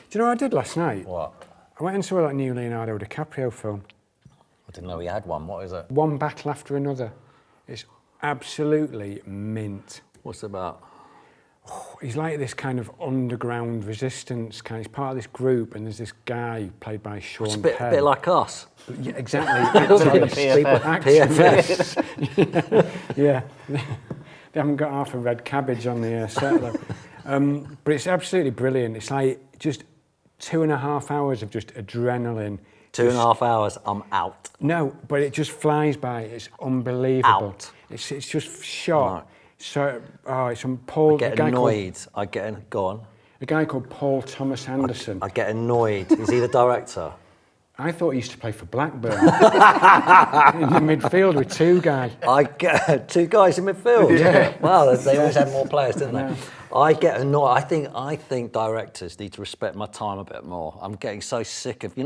Do you know what I did last night? What? I went and saw that new Leonardo DiCaprio film. I didn't know he had one. What is it? One Battle After Another. It's absolutely mint. What's it about? He's like this kind of underground resistance kind. He's part of this group, and there's this guy played by Sean It's a Penn. bit like us. Yeah, exactly. It's like the PFS. Yeah. They haven't got half a red cabbage on the set, though. But it's absolutely brilliant. It's like just 2.5 hours of just adrenaline. 2.5 hours, I'm out. No, but it just flies by. It's unbelievable. Out. It's just shot. Right. So, it's on Paul. I get annoyed. Go on. A guy called Paul Thomas Anderson. I get annoyed. Is he the director? I thought he used to play for Blackburn. In the midfield with two guys. I get 2 guys in midfield. Yeah. Wow, they always had more players, didn't they? I get annoyed. I think directors need to respect my time a bit more. I'm getting so sick of, you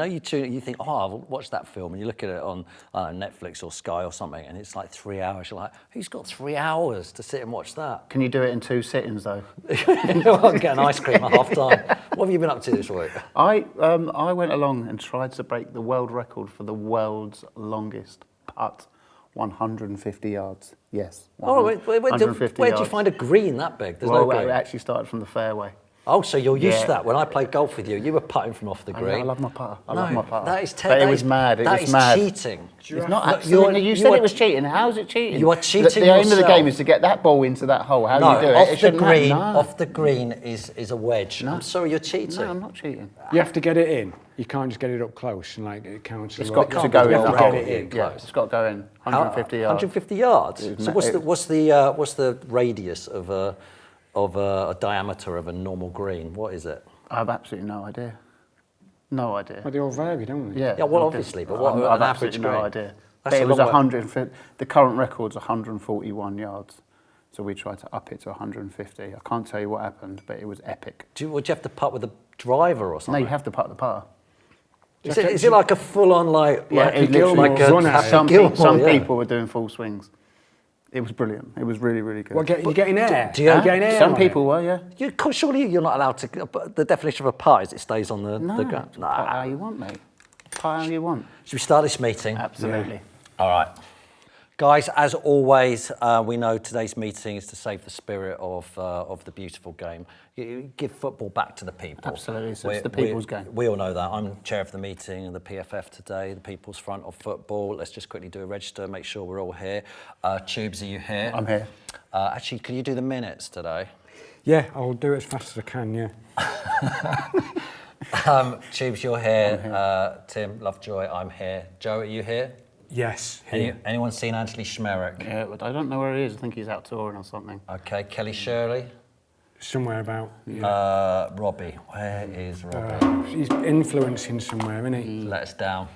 think, oh, I'll watch that film, and you look at it on Netflix or Sky or something, and it's like 3 hours. You're like, who's got 3 hours to sit and watch that? Can you do it in 2 sittings though? I'll get an ice cream at half time. What have you been up to this week? I went along and tried to break the world record for the world's longest putt, 150 yards. Yes. Oh, where did you find a green that big? There's no green. It actually started from the fairway. Oh, so you're used to that. When I played golf with you, you were putting from off the green. I love my putter. I love my putter. That is But it was mad. It was mad. That is cheating. It's not absolutely. You said it was cheating. How is it cheating? You are cheating The aim of the yourself. game is to get that ball into that hole. How do you do it? Off the green. Off the green is a wedge. No. I'm sorry, you're cheating. No, I'm not cheating. You have to get it in. You can't just get it up close and like it counts. It's as got well. to go in the hole. Get it in Yeah, close. it's got to go in. 150 yards. 150 yards. So what's the radius of a diameter of a normal green? What is it? I have absolutely no idea. No idea. Well, they all vary, don't they? Yeah. Yeah, well, obviously, but what I've an average absolutely no green? idea. That's But a it was long way. 150. The current record's 141 yards. So we tried to up it to 150. I can't tell you what happened, but it was epic. Would you have to putt with a driver or No, something? you have to putt the putter. Is it like a full-on it Gilmore run at it. Some people were doing full swings. It was brilliant. It was really, really good. Well, you're getting air. do you- You're getting air Some on people were, yeah. Surely you're not allowed to. But the definition of a putt is it stays on the No, ground. putt how you want, mate. Putt how you want. Should we start this meeting? Absolutely. All right. Guys, as always, we know today's meeting is to save the spirit of the beautiful game. You give football back to the people. Absolutely, so it's the people's game. We all know that. I'm chair of the meeting and the PFF today, the People's Front of Football. Let's just quickly do a register, make sure we're all here. Tubes, are you here? I'm here. Actually, can you do the minutes today? Yeah, I'll do it as fast as I can, yeah. Tubes, you're here. Tim, Lovejoy, I'm here. Joe, are you here? Yes. Anyone seen Anthony Schmerich? Yeah, but I don't know where he is. I think he's out touring or something. Okay, Kelly Shirley. Somewhere about. Yeah. Robbie, where is Robbie? He's influencing somewhere, isn't he? Let us down.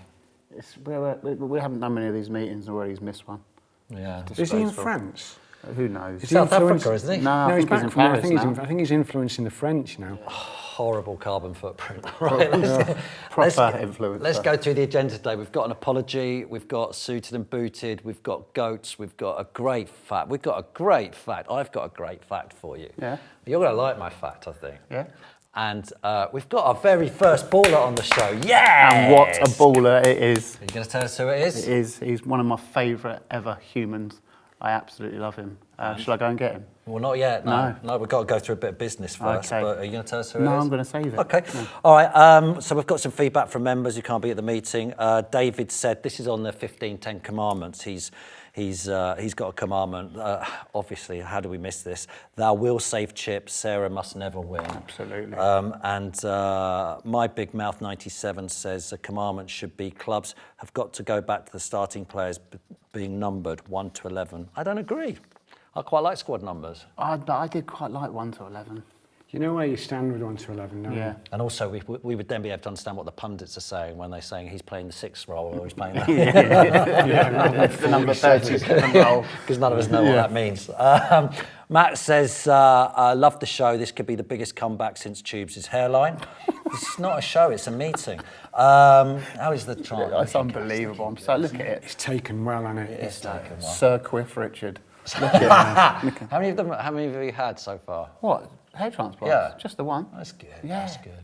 We haven't done many of these meetings where he's missed one. Yeah. Is he in Disgraceful. France? Who knows? Is he South influenced- Africa, isn't he? No, I No, he's think he's back in from there. Paris I think he's influencing the French now. Horrible carbon footprint. Right, Proper influencer. Let's go through the agenda today. We've got an apology, we've got suited and booted, we've got goats, we've got a great fact. I've got a great fact for you. Yeah. You're going to like my fact, I think. Yeah. And we've got our very first baller on the show. Yeah. And what a baller it is. Are you going to tell us who it is? It is. He's one of my favourite ever humans. I absolutely love him. Shall I go and get him? Well, not yet. No, we've got to go through a bit of business first. Okay. But are you going to tell us who it is? No, I'm going to save it. Okay. No. All right. So we've got some feedback from members who can't be at the meeting. David said this is on the 15-10 commandments. He's got a commandment. Obviously, how do we miss this? Thou will save chips. Sarah must never win. Absolutely. And my big mouth 97 says a commandment should be clubs have got to go back to the starting players being numbered 1 to 11. I don't agree. I quite like squad numbers. I did quite like 1 to 11. You know where you stand with 1 to 11, don't Yeah. you? And also, we would then be able to understand what the pundits are saying when they're saying he's playing the sixth role or he's playing the... The number 37 role. Because none of us know what that means. Matt says, love the show. This could be the biggest comeback since Tubes' hairline. This is not a show, it's a meeting. How is the trial? It's unbelievable. I'm so look at it. It's taken well, hasn't it? It's taken one. Sir Quiff Richard. Look at him. How many have you had so far? What? Hair transplants? Yeah. Just the one. That's good. Yeah. That's good.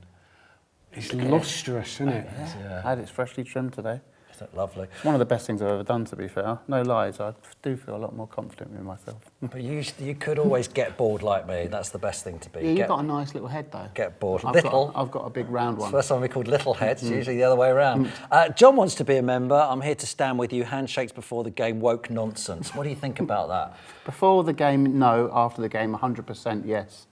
It's lustrous, isn't it? I had it freshly trimmed today. Isn't it lovely? It's one of the best things I've ever done, to be fair. No lies, I do feel a lot more confident with myself. But you could always get bored like me. That's the best thing to be. Yeah, you've got a nice little head, though. Get bored. I've got a big round one. First time we called little heads, usually the other way around. John wants to be a member. I'm here to stand with you. Handshakes before the game, woke nonsense. What do you think about that? Before the game, no. After the game, 100% yes.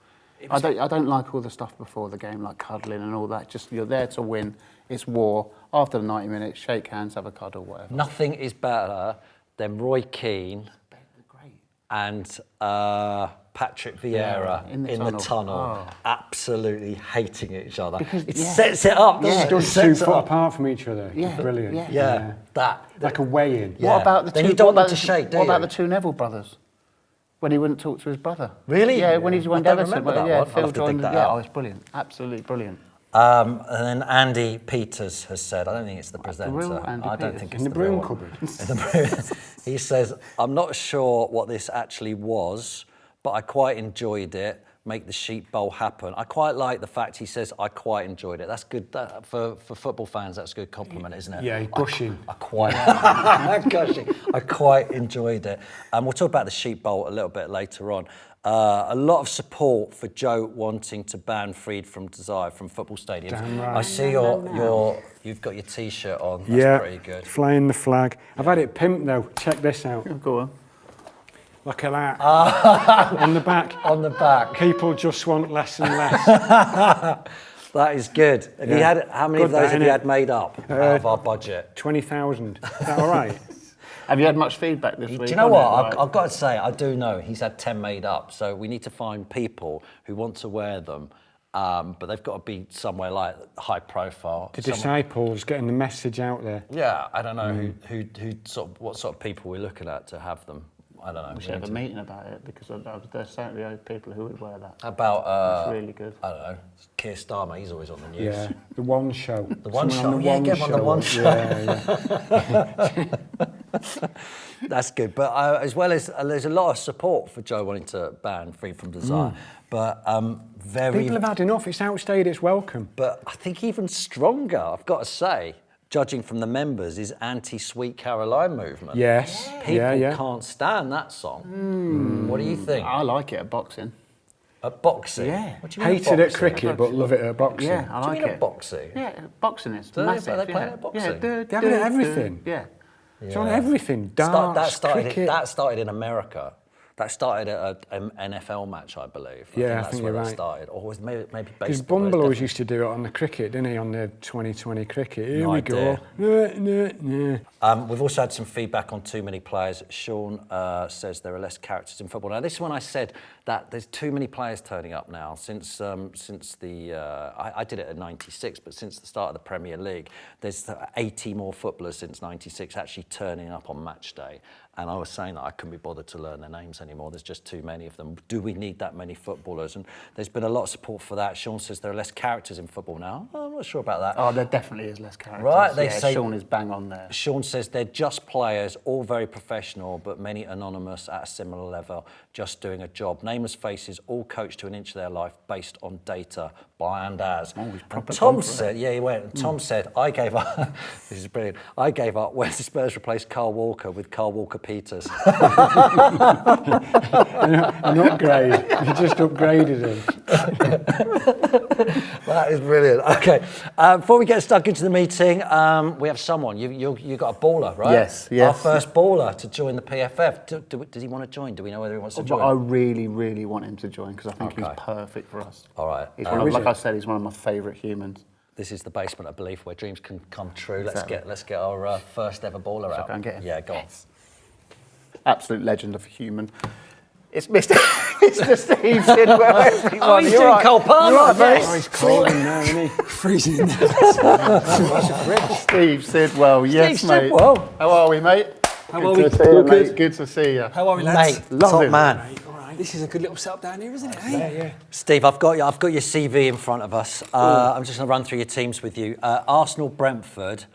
I don't like all the stuff before the game, like cuddling and all that. Just you're there to win. It's war. After the 90 minutes, shake hands, have a cuddle, whatever. Nothing is better than Roy Keane and Patrick Vieira in the tunnel, absolutely hating each other. Because, it sets it up, doesn't it? Stood 2 foot apart from each other. Yeah. Brilliant. Yeah, that. Like a weigh-in. Yeah. What about the then two? you don't what want about to shake, do What you? about the two Neville brothers? When he wouldn't talk to his brother. Really? Yeah, when he went I don't Everton. remember that yeah, one. I'll Phil have to dig joined. that Yeah, out. it's brilliant. Absolutely brilliant. And then Andy Peters has said, I don't think it's the presenter. real Andy I don't Peters? think In it's the the broom real one. cupboard. In the broom. He says, I'm not sure what this actually was, but I quite enjoyed it. Make the sheep bowl happen. I quite like the fact he says, I quite enjoyed it. That's good. For football fans, that's a good compliment, isn't it? Yeah, he's gushing. I quite, gushing. I quite enjoyed it. And we'll talk about the sheep bowl a little bit later on. A lot of support for Joe wanting to ban Freed from Desire from football stadiums. Damn right. I see you've got your T-shirt on. That's pretty good. Flying the flag. I've had it pimped though. Check this out. Go on. Look at that. On the back. On the back. People just want less and less. That is good. Have you had how many of Good those that, have you innit? had made up out of our budget? 20,000. Is that all right? Have you had much feedback this week? Do you know on what? it? I've got to say, I do know he's had 10 made up. So we need to find people who want to wear them, but they've got to be somewhere like high profile. The disciples getting the message out there. Yeah, I don't know who what sort of people we're looking at to have them. I don't know. We should have a meeting about it because there's certainly people who would wear that. About It's really good. I don't know. Keir Starmer, he's always on the news. Yeah. The One Show. The One Someone Show. on the Yeah, get him on the One Show. Yeah. That's good. But as well as there's a lot of support for Joe wanting to ban Free from Desire, but very. People have had enough. It's outstayed its welcome. But I think even stronger, I've got to say, judging from the members, is anti-Sweet Caroline movement. Yes. People can't stand that song. What do you think? I like it at boxing. At boxing? Yeah. What do you mean Hated at boxing? cricket, but love it at boxing. Yeah, I What do like you mean it. at boxing? Yeah, boxing is they- massive. they play yeah. at boxing? Yeah, They have it at everything. Yeah. It's on everything. That Darts, cricket. that started in America. That started at an NFL match, I believe. Yeah, I that's think where you're that right. started. Or was maybe baseball. Because Bumble always used to do it on the cricket, didn't he? On the 2020 cricket. Here No we idea. go. We've also had some feedback on too many players. Sean says there are less characters in football. Now, this is when I said that there's too many players turning up now. Since the I did it at 96, but since the start of the Premier League, there's 80 more footballers since 96 actually turning up on match day. And I was saying that I couldn't be bothered to learn their names anymore. There's just too many of them. Do we need that many footballers? And there's been a lot of support for that. Sean says there are less characters in football now. I'm not sure about that. Oh, there definitely is less characters. Right, they yeah, say- Sean is bang on there. Sean says they're just players, all very professional, but many anonymous at a similar level, just doing a job. Nameless faces, all coached to an inch of their life based on data, by and as. Oh, he's proper Tom gone for said, yeah, he went. Tom said, I gave up. This is brilliant. I gave up when the Spurs replaced Carl Walker with Carl Walker Peters. An upgrade. You just upgraded him. That is brilliant. Okay, before we get stuck into the meeting, we have someone. You got a baller, right? Yes. Our first baller to join the PFF. Does he want to join? Do we know whether he wants to But join? I really, really want him to join because I think Okay. he's perfect for us. All right. He's one of, like I said, he's one of my favourite humans. This is the basement of belief where dreams can come true. Exactly. Let's get our first ever baller out. go and get him? Yeah, go on. Absolute legend of a human. It's Mr. Mr. Steve Sidwell, everyone. Oh, he's You doing alright? Cole Palmer. You alright, mate? Oh, he's cold in there, isn't he? Freezing. Steve Sidwell, yes, mate. Sidwell. How are we, mate? How are we? Good to see you, All good. mate. Good to see you. How are we, lads? Mate, Love top him. man. This is a good little setup down here, isn't it? Eh? Yeah. Steve, I've got your CV in front of us. I'm just going to run through your teams with you. Arsenal, Brentford,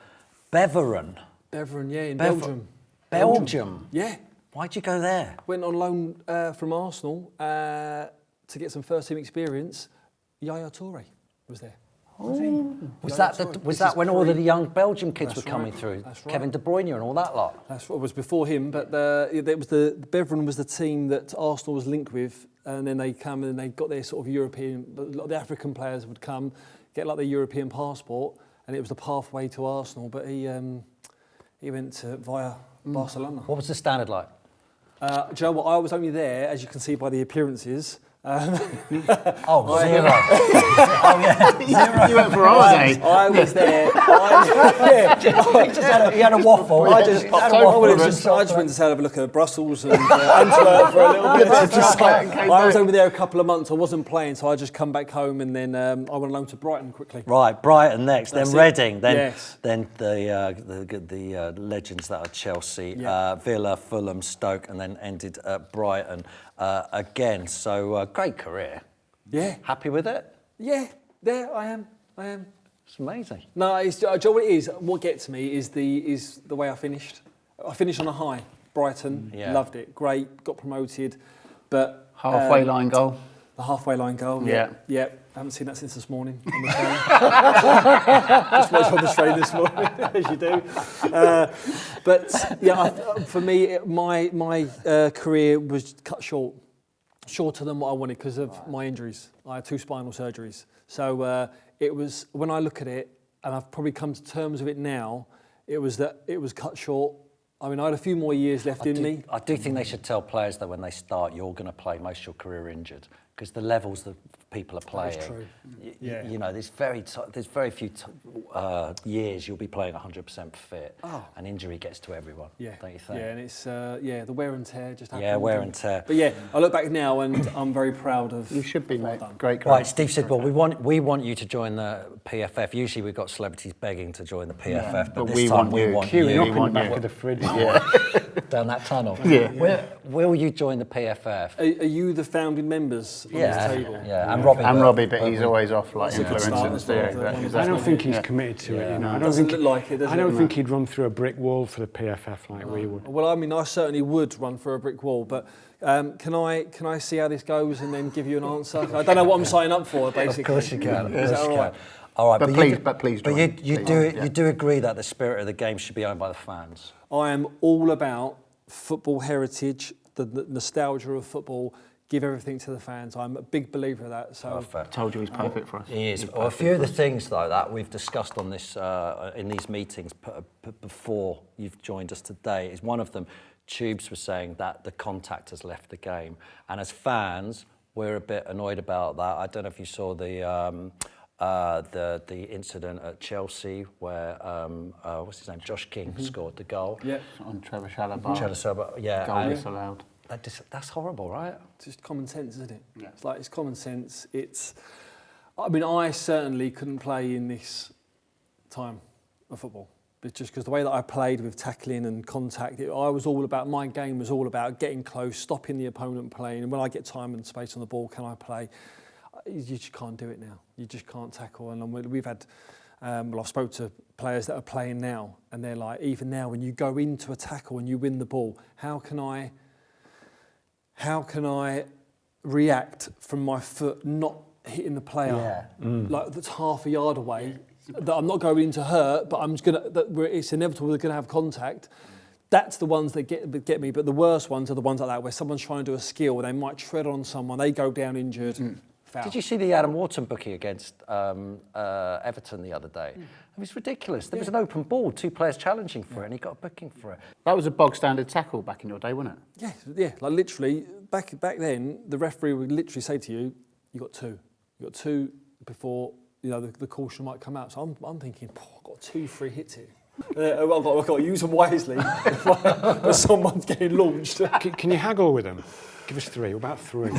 Beveren. Beveren, yeah, in Bever- Belgium. Belgium. Yeah. Why'd you go there? Went on loan from Arsenal to get some first team experience. Yaya Toure was there. Was that when all of the young Belgium kids were coming through? That's right. Kevin De Bruyne and all that lot. That's what was before him, but Beveren was the team that Arsenal was linked with, and then they come and they got their sort of European. A lot of the African players would come, get like their European passport, and it was the pathway to Arsenal. But he went via Barcelona. What was the standard like? Do you know what? I was only there, as you can see by the appearances. Zero. You went for holiday. I was there. He had a waffle. I just went to have a look at Brussels and Antwerp for a little bit. I was over there a couple of months. I wasn't playing, so I just come back home and then I went alone to Brighton quickly. Right, Brighton next, then Reading, then the legends that are Chelsea, Villa, Fulham, Stoke, and then ended at Brighton again. So great career. Yeah. Happy with it? Yeah, there I am. It's amazing. No, do you know what it is? What gets me is the way I finished. I finished on a high. Brighton, loved it. Great, got promoted, but Halfway line goal. the halfway line goal. Yeah. I haven't seen that since this morning on the train. Just watched on the train this morning, as you do. But yeah, for me, my career was cut shorter than what I wanted because of my injuries. I had 2 spinal surgeries. So it was, when I look at it, and I've probably come to terms with it now, it was cut short. I mean, I had a few more years left in me. I do think they should tell players that when they start, you're going to play most of your career injured, because the levels that people are playing. That's true. You know, there's very few years you'll be playing 100% fit, and injury gets to everyone. Don't you think? Yeah, and it's the wear and tear just happens. Yeah, wear and tear. But yeah, I look back now and I'm very proud of. You should be, what mate. I've done. Great. Right, Steve Sidwell, we want you to join the PFF. Usually we've got celebrities begging to join the PFF, but this time we want you. Queuing up in the back of the fridge. Down that tunnel. Yeah. Will you join the PFF? Are you the founding members on this table? Yeah, and Robbie. And Robbie, but he's always off like That's a good influencers. start as well. Exactly. I don't think he's committed to it. You know, I don't Doesn't think look like it, does I it? don't think he'd run through a brick wall for the PFF like we would. Well, I mean, I certainly would run for a brick wall, but can I see how this goes and then give you an answer? I don't know what I'm signing up for, basically. Of course you can. Is that all right? All right, But please But join. you do agree that the spirit of the game should be owned by the fans. I am all about football heritage, the nostalgia of football. Give everything to the fans. I'm a big believer of that. So Perfect. Told you he's perfect for us. He is. Well, a few of the things though that we've discussed on this in these meetings before you've joined us today is one of them. Tubes was saying that the contact has left the game, and as fans, we're a bit annoyed about that. I don't know if you saw the incident at Chelsea where what's his name, Josh King scored the goal. yeah, On Trevor Chalobah. Yeah, Goal and disallowed. that's horrible, right? it's just common sense, isn't it? Yeah. It's common sense. I mean, I certainly couldn't play in this time of football. But just because the way that I played with tackling and contact, my game was all about getting close, stopping the opponent playing. And when I get time and space on the ball, can I play? You just can't do it now. You just can't tackle. And we've had, I've spoke to players that are playing now, and they're like, even now, when you go into a tackle and you win the ball, how can I react from my foot not hitting the player like that's half a yard away? That I'm not going to hurt, but it's inevitable they're going to have contact. That's the ones that get me. But the worst ones are the ones like that where someone's trying to do a skill, they might tread on someone, they go down injured. Foul. Did you see the Adam Wharton bookie against Everton the other day? It was ridiculous. There was an open ball, 2 players challenging for it, and he got a booking for it. That was a bog standard tackle back in your day, wasn't it? Yeah. Like literally, back then, the referee would literally say to you, "You got 2. You got 2 before the caution might come out." So I'm thinking, I've got 2 free hits here. I've got to use them wisely when someone's getting launched. Can you haggle with them? Give us 3. What about 3? No,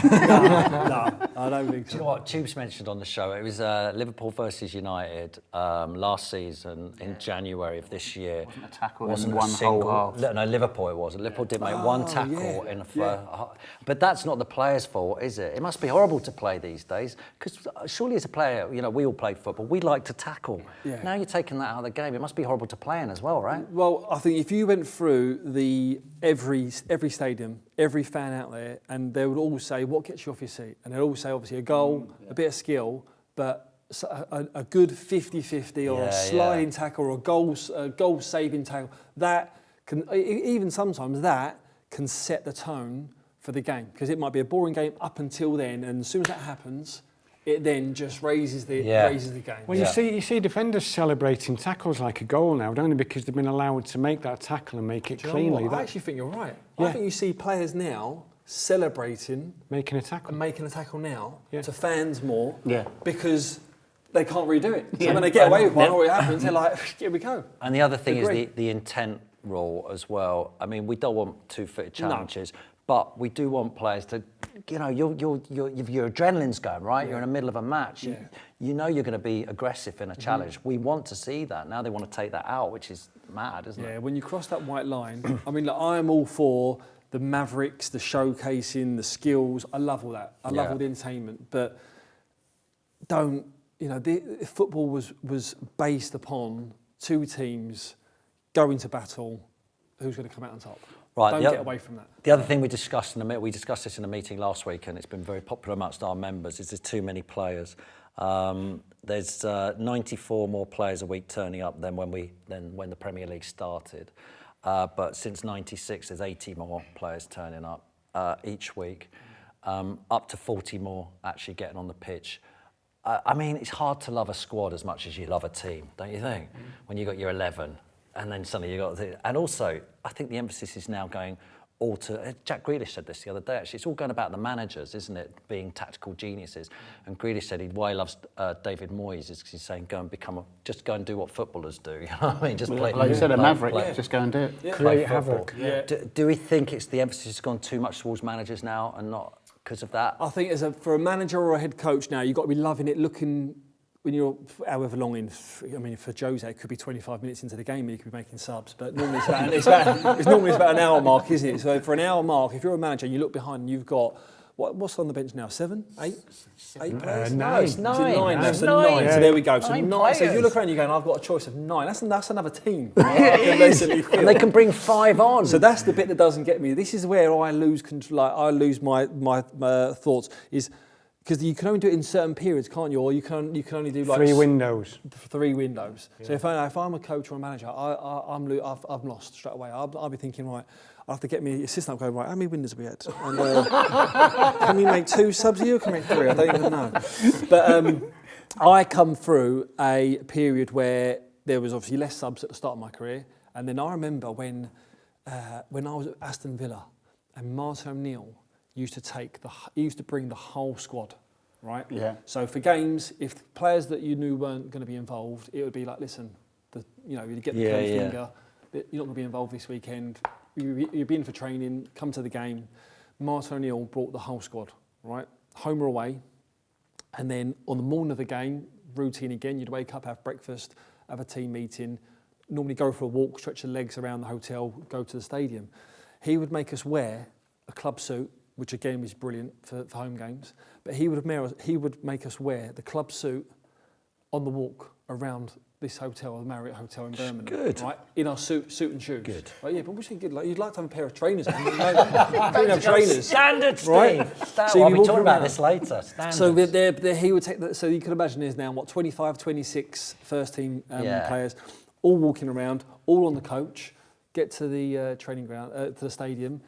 I don't think Do you so. know what Tubes mentioned on the show? It was Liverpool versus United last season in January of this year. Wasn't a tackle Wasn't in a one single, whole half. No, Liverpool it was. Liverpool did make one tackle in the first half. But that's not the player's fault, is it? It must be horrible to play these days, because surely as a player, we all play football, we like to tackle. Yeah. Now you're taking that out of the game. It must be horrible to play in as well, right? Well, I think if you went through every stadium, every fan out there, and they would all say, what gets you off your seat? And they'd all say, obviously, a goal, a bit of skill, but a good 50-50 or a sliding tackle or a goal-saving tackle, that can, even sometimes that can set the tone for the game, because it might be a boring game up until then, and as soon as that happens, it then just raises the game. Well, you see defenders celebrating tackles like a goal now, don't they? Because they've been allowed to make that tackle and make it cleanly. I actually think you're right. I think you see players now celebrating making a tackle now to fans more, Yeah. because they can't redo it. So when they get away with one, or it happens, they're like, here we go. And the other thing is the intent rule as well. I mean, we don't want two-footed challenges. No. But we do want players to, your adrenaline's going, right? Yeah. You're in the middle of a match. Yeah. You know you're going to be aggressive in a challenge. We want to see that. Now they want to take that out, which is mad, isn't it? Yeah, when you cross that white line, I mean, look, I am all for the mavericks, the showcasing, the skills. I love all that. I love all the entertainment. But football was based upon two teams going to battle. Who's going to come out on top? Right, don't get away from that. The other thing we discussed this in a meeting last week, and it's been very popular amongst our members, is there's too many players. There's 94 more players a week turning up than when the Premier League started. But since '96, there's 80 more players turning up each week, up to 40 more actually getting on the pitch. I mean, it's hard to love a squad as much as you love a team, don't you think? When you got your 11. And then suddenly you got, and also I think the emphasis is now going all to. Jack Grealish said this the other day. Actually, it's all going about the managers, isn't it? Being tactical geniuses. And Grealish said why he loves David Moyes is because he's saying just go and do what footballers do. You know what I mean? Just play. Like you said, a maverick. Just go and do it. Yeah. Create havoc. Yeah. Do we think it's the emphasis has gone too much towards managers now and not because of that? I think for a manager or a head coach now, you've got to be loving it, looking. When you're however long in, I mean, for Jose, it could be 25 minutes into the game and he could be making subs, but normally it's about an hour mark, isn't it? So for an hour mark, if you're a manager and you look behind and you've got, what's on the bench now, 7, 8 players? Nine. It's 9. Nine. So there we go. So 9 players. So if you look around, you're going, I've got a choice of 9. That's another team. And they can bring 5 on. So that's the bit that doesn't get me. This is where I lose control. I lose my thoughts. Is because you can only do it in certain periods, can't you? Or you can only do like 3 windows. 3 windows. Yeah. So if I'm a coach or a manager, I've lost straight away. I'll be thinking, right, I have to get me assistant up going, right, how many windows have we had? And, can we make 2 subs here or can we make 3? I don't even know. But I come through a period where there was obviously less subs at the start of my career, and then I remember when I was at Aston Villa and Martin O'Neill used to bring the whole squad, right? Yeah. So for games, if players that you knew weren't going to be involved, it would be like, listen, you get the finger, you're not going to be involved this weekend. You've been for training, come to the game. Martin O'Neill brought the whole squad, right? Home or away. And then on the morning of the game, routine again, you'd wake up, have breakfast, have a team meeting, normally go for a walk, stretch your legs around the hotel, go to the stadium. He would make us wear a club suit, which again was brilliant for home games, but he would make us wear the club suit on the walk around this hotel, the Marriott Hotel in Birmingham. Good. Right, in our suit and shoes. Good. Right, yeah, but we should get you'd like to have a pair of trainers. Trainers. Standards, right? So I'll be talking about this later. Standards. So he would take that. So you can imagine there's now 25, 26 first team players, all walking around, all on the coach. Get to the training ground, to the stadium.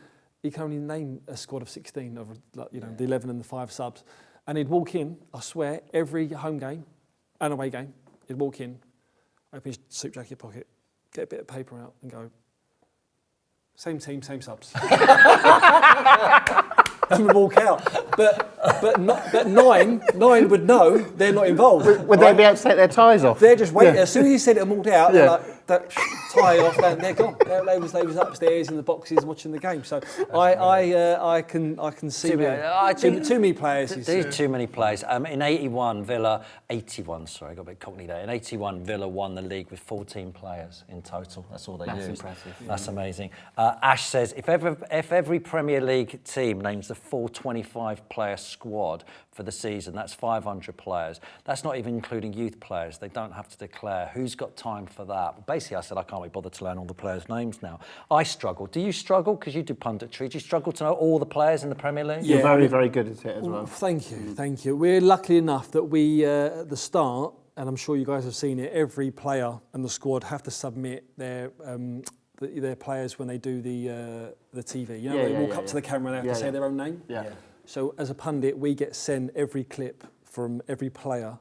He can only name a squad of 16 of the 11 and the 5 subs, and he'd walk in. I swear, every home game and away game, he'd walk in, open his suit jacket pocket, get a bit of paper out, and go. Same team, same subs. And would walk out, but 9 would know they're not involved. Would they be able to take their ties off? They're just waiting. As soon as he said it and walked out, they're like, that tie off, they're gone. They was upstairs in the boxes watching the game. So I can see too many players. There's too many players. In 81, sorry, I got a bit cockney there. In 81, Villa won the league with 14 players in total. That's all they used. That's impressive. That's amazing. Ash says, if every Premier League team names the full 25-player squad for the season. That's 500 players. That's not even including youth players. They don't have to declare. Who's got time for that? Basically, I said I can't be bothered to learn all the players' names now. I struggle. Do you struggle? Because you do punditry. Do you struggle to know all the players in the Premier League? You're very, very good at it as well. Thank you, thank you. We're lucky enough that we, at the start, and I'm sure you guys have seen it, every player and the squad have to submit their players when they do the TV. You know, they walk up to the camera and they have to say their own name. Yeah. So as a pundit, we get sent every clip from every player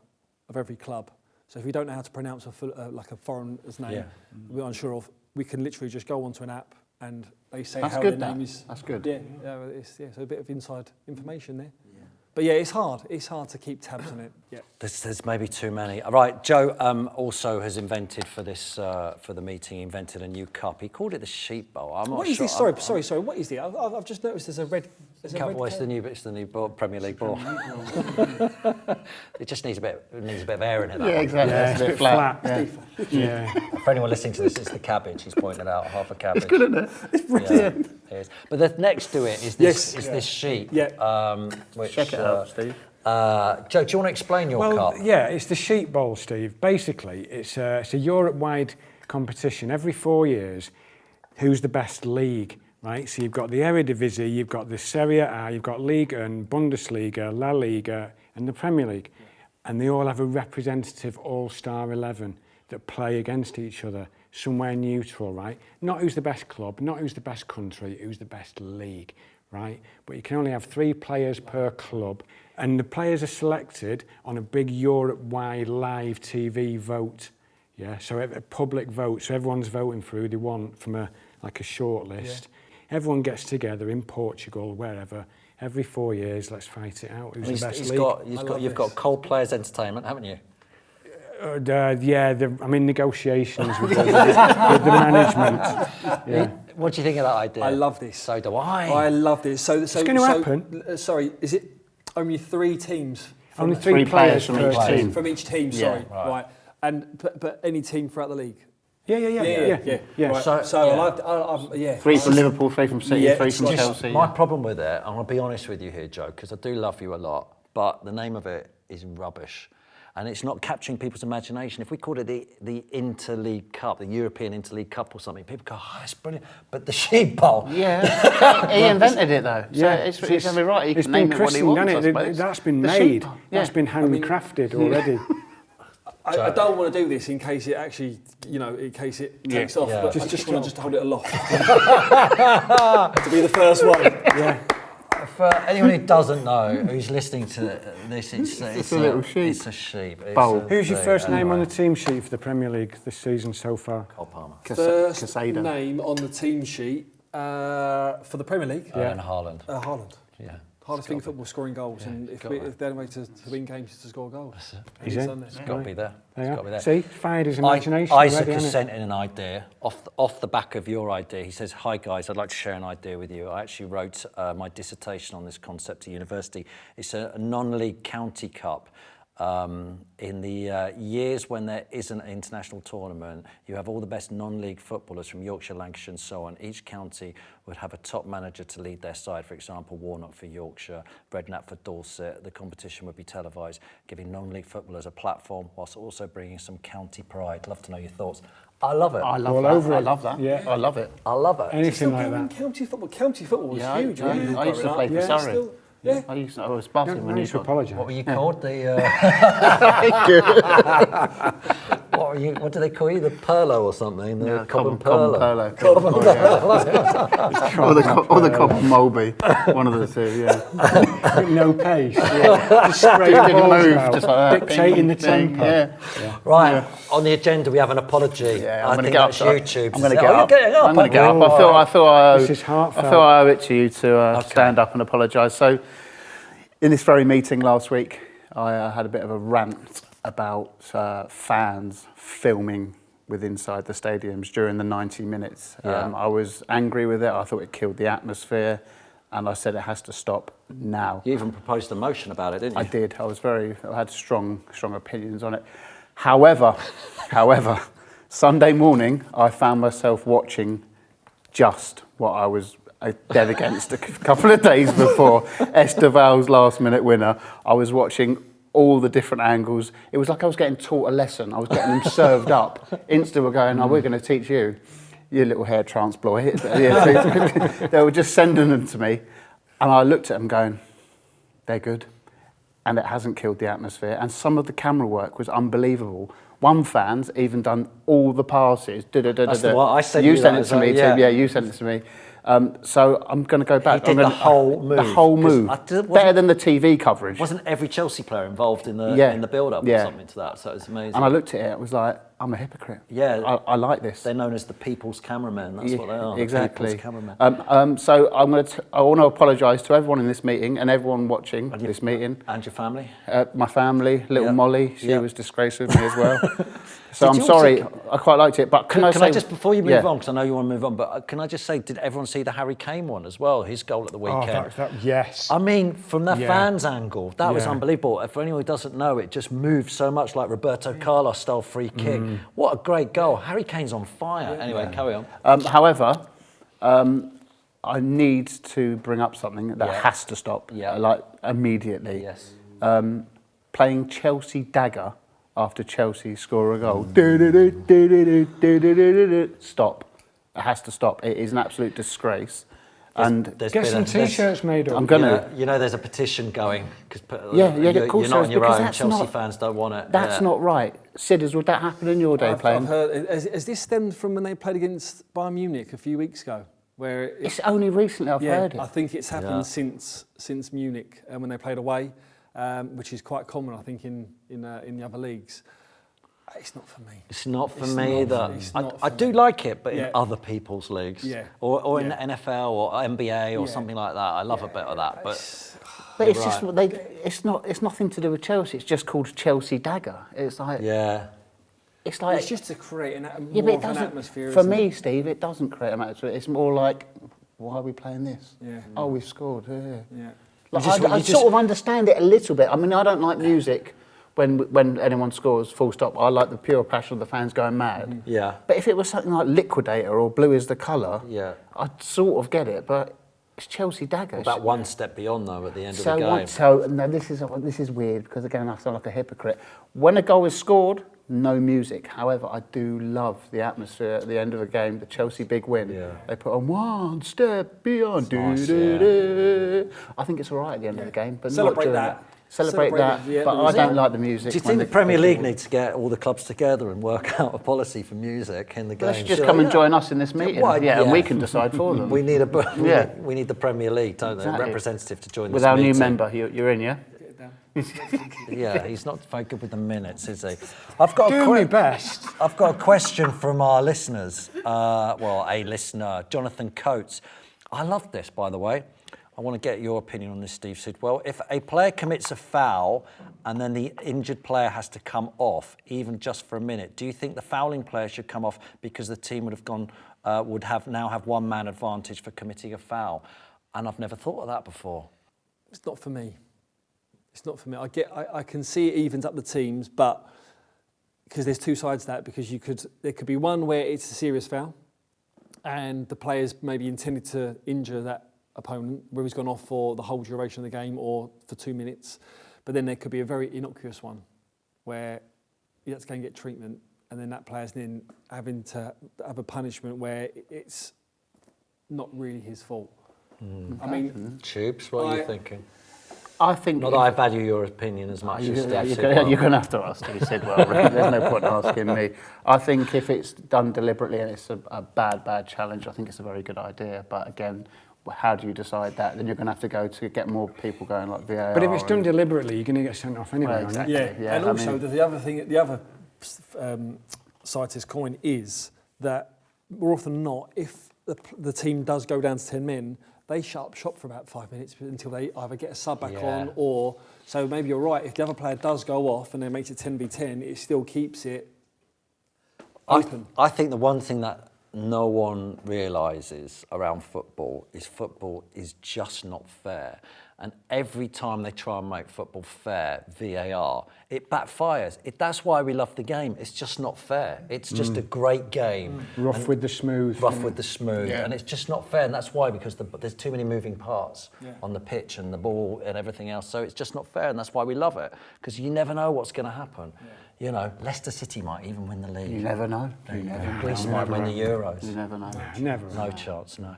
of every club. So if we don't know how to pronounce like a foreigner's name, we're unsure of, we can literally just go onto an app and they say how their name is. That's good. Yeah, so a bit of inside information there. But yeah, it's hard. It's hard to keep tabs on it. Yeah. There's maybe too many. All right, Joe also has invented for this for the meeting. He invented a new cup. He called it the Sheep Bowl. I'm not What is sure. this? Sorry. What is it? I've just noticed there's a red. Cup. Well, it's the new ball, Premier League ball. It just needs a bit of air in it. Yeah, exactly. Yeah, it's a bit flat. Yeah. For anyone listening to this, it's the cabbage. He's pointed out half a cabbage. It's good, isn't it? It's brilliant. Yeah, it is. But the next to it is this this sheep. Yeah. Which, Check it out, Steve. Joe, do you want to explain your cup? Yeah, it's the Sheep Bowl, Steve. Basically, it's a Europe-wide competition. Every 4 years, who's the best league, right? So you've got the Eredivisie, you've got the Serie A, you've got Liga and Bundesliga, La Liga, and the Premier League. And they all have a representative all-star 11 that play against each other, somewhere neutral, right? Not who's the best club, not who's the best country, who's the best league, right? But you can only have 3 players per club, and the players are selected on a big Europe-wide live TV vote. Yeah, so a public vote, so everyone's voting for who they want from a short list. Yeah. Everyone gets together in Portugal, wherever. Every 4 years, let's fight it out. Who's the best league? You've got Cold Players Entertainment, haven't you? I'm in negotiations with the management. Yeah. What do you think of that idea? I love this. So do I. I love this. So it's going to happen. Sorry, is it only 3 teams? Only 3 players from each team. From each team, sorry. Yeah, right. And but any team throughout the league? Yeah. Right. So I like 3 from Liverpool, 3 from City, 3 from Chelsea. My problem with it, I'm going to be honest with you here, Joe, because I do love you a lot, but the name of it is rubbish. And it's not capturing people's imagination. If we called it the Interleague Cup, the European Interleague Cup or something, people go, oh, that's brilliant. But the Sheep Bowl. Yeah, he invented it though. So it's going to be right. He it's can been name it what he wants, I suppose. That's been The made. Sheep, That's been handcrafted already. I don't want to do this in case it actually, in case it takes off. Yeah. But I just want to hold it aloft to be the first one. Yeah. For anyone who doesn't know, who's listening to this, it's a little sheep. It's a sheep. Bowl. Who's your first name on the team sheet for the Premier League this season so far? Cole Palmer. First Casado. name on the team sheet for the Premier League. And Haaland. Haaland. Yeah. Hardest thing in football, scoring goals, and if the only way to win games is to score goals. He's in. It's got to be there. It's got to be there. See, fired his imagination. Isaac already, has sent in an idea off the back of your idea. He says, "Hi guys, I'd like to share an idea with you. I actually wrote my dissertation on this concept at university. It's a non-league county cup." In the years when there isn't an international tournament, you have all the best non-league footballers from Yorkshire, Lancashire and so on. Each county would have a top manager to lead their side. For example, Warnock for Yorkshire, Redknapp for Dorset. The competition would be televised, giving non-league footballers a platform whilst also bringing some county pride. Love to know your thoughts. I love it. I love All that. over I it. love that. Yeah. I love it. I love it. Anything like that. County football was huge. I used to play for Surrey. Yeah. I was buzzing when I you need to got... apologise. What were you called? What do they call you? The Perlo or something? The Cobb and Perlo. Or the Cobb and Molby. One of the two, yeah. No pace. Just straight Didn't balls move, out, just like that. dictating the Bing, tempo. Yeah. Right, on the agenda we have an apology. Yeah, I I'm going to think get up. that's YouTube. I'm going to get up. I'm going to get up. I feel This is heartfelt. I feel I owe it to you to stand up and apologise. So, in this very meeting last week, I had a bit of a rant about fans filming with inside the stadiums during the 90 minutes. I was angry with it. I thought it killed the atmosphere, and I said it has to stop now. You even proposed a motion about it, didn't you? I did. I had strong opinions on it. However, Sunday morning, I found myself watching just what I was dead against a couple of days before Esteval's last-minute winner. I was watching all the different angles. It was like I was getting taught a lesson. I was getting them served up. Insta were going, "Oh, we're going to teach you, you little hair transploy." They were just sending them to me, and I looked at them going, "They're good," and it hasn't killed the atmosphere. And some of the camera work was unbelievable. One fan's even done all the passes. That's the one. I sent you you sent that it as to me, well, Tim. yeah. Yeah, you sent it to me. So I'm going to go back. He did the whole move. The whole 'Cause move. Better than the TV coverage. Wasn't every Chelsea player involved in the build-up or something to that? So it's amazing. And I looked at it, it was like, I'm a hypocrite. Yeah. I like this. They're known as the people's cameramen. That's what they are. Exactly. The people's cameramen. So I want to apologise to everyone in this meeting and everyone watching this meeting. And your family? My family, little Molly, she was disgraced with me as well. So Did I'm you sorry, also- I quite liked it. But can I say, just, before you move on, because I know you want to move on, but can I just say, did everyone see the Harry Kane one as well? His goal at the weekend. Yes. I mean, from the fans' angle, that was Yeah. unbelievable. For anyone who doesn't know, it just moved so much like Roberto Carlos style free kick. What a great goal. Harry Kane's on fire. Anyway, carry on. however, I need to bring up something that has to stop, like immediately. Yes. Playing Chelsea dagger after Chelsea score a goal. Stop. It has to stop. It is an absolute disgrace. And There's Get been some T-shirts made up. I'm going to. You know, there's a petition going. Cause of course you're not on there is, your because own. that's Chelsea not- fans don't want it. That's not right. Sidders, would that happen in your day playing? I've heard, has this stemmed from when they played against Bayern Munich a few weeks ago? Where It's only recently I've heard it. I think it's happened since Munich when they played away, which is quite common, I think, in the other leagues. It's not for me. It's not for It's me not- either. it's not I for do me. like it, but in Yeah. other people's leagues. Yeah. Or in Yeah. the NFL or NBA or Yeah. something like that. I love a bit of that. But But it's You're just it's nothing to do with Chelsea. It's just called Chelsea dagger. It's like it's like It's just to create more but it of an doesn't. atmosphere. For isn't me, it? Steve, it doesn't create an atmosphere. It's more like, why are we playing this? Yeah. Oh, we've scored. Yeah. Yeah. Like, You just- I you just- sort of understand it a little bit. I mean, I don't like music when anyone scores, full stop. I like the pure passion of the fans going mad. Yeah. But if it was something like Liquidator or Blue is the Colour, Yeah. I'd sort of get it. But it's Chelsea dagger. about one step beyond, though, at the end of So, the game. no, this is weird because again I sound like a hypocrite. When a goal is scored, no music. However, I do love the atmosphere at the end of the game. The Chelsea big win. Yeah. They put on one step beyond. nice, I think it's all right at the end of the game, but Celebrate not during that. Celebrate that. the But I music. don't like the music. Do you when think the they- Premier they- League needs to get all the clubs together and work out a policy for music in the game? Let's just come and join us in this meeting. well, and we yeah. can decide for them. We need Yeah. we need the Premier League, don't they? Exactly. Representative to join With this our new meeting. member, you're in, yeah? Yeah, he's not very good with the minutes, is he? I've got Doing my best. I've got a question from our listeners. A listener, Jonathan Coates. I love this, by the way. I want to get your opinion on this, Steve Sidwell. If a player commits a foul and then the injured player has to come off, even just for a minute, do you think the fouling player should come off because the team would have one man advantage for committing a foul? And I've never thought of that before. It's not for me. It's not for me. I can see it evens up the teams, but because there's two sides to that, because there could be one where it's a serious foul and the player's maybe intended to injure that opponent, where he's gone off for the whole duration of the game or for 2 minutes. But then there could be a very innocuous one where he has to go and get treatment, and then that player's then having to have a punishment where it's not really his fault. I mean, Tubes, what are you thinking? I think... Not that I value your opinion as much as Steve You're Sidwell. going to have to ask Steve Sidwell. There's no point asking me. I think if it's done deliberately and it's a bad challenge, I think it's a very good idea. But again, how do you decide that? Then you're going to have to go to get more people going like VAR. But if it's done deliberately, you're going to get sent off anyway, Well, aren't exactly. you? yeah, and I also mean- the other side to this coin is that more often than not, if the team does go down to 10 men, they shut up shop for about 5 minutes until they either get a sub back on or... So maybe you're right, if the other player does go off and then makes it 10v10, it still keeps it open. I think the one thing that no one realises around football is just not fair. And every time they try and make football fair, VAR, it backfires. That's why we love the game. It's just not fair. It's just a great game. Rough with the smooth. Rough with the smooth. Yeah. And it's just not fair. And that's why, because there's too many moving parts on the pitch and the ball and everything else. So it's just not fair. And that's why we love it. Because you never know what's going to happen. Yeah. You know, Leicester City might even win the league. You never know. Greece might win the Euros. You never know. Never. No chance, no.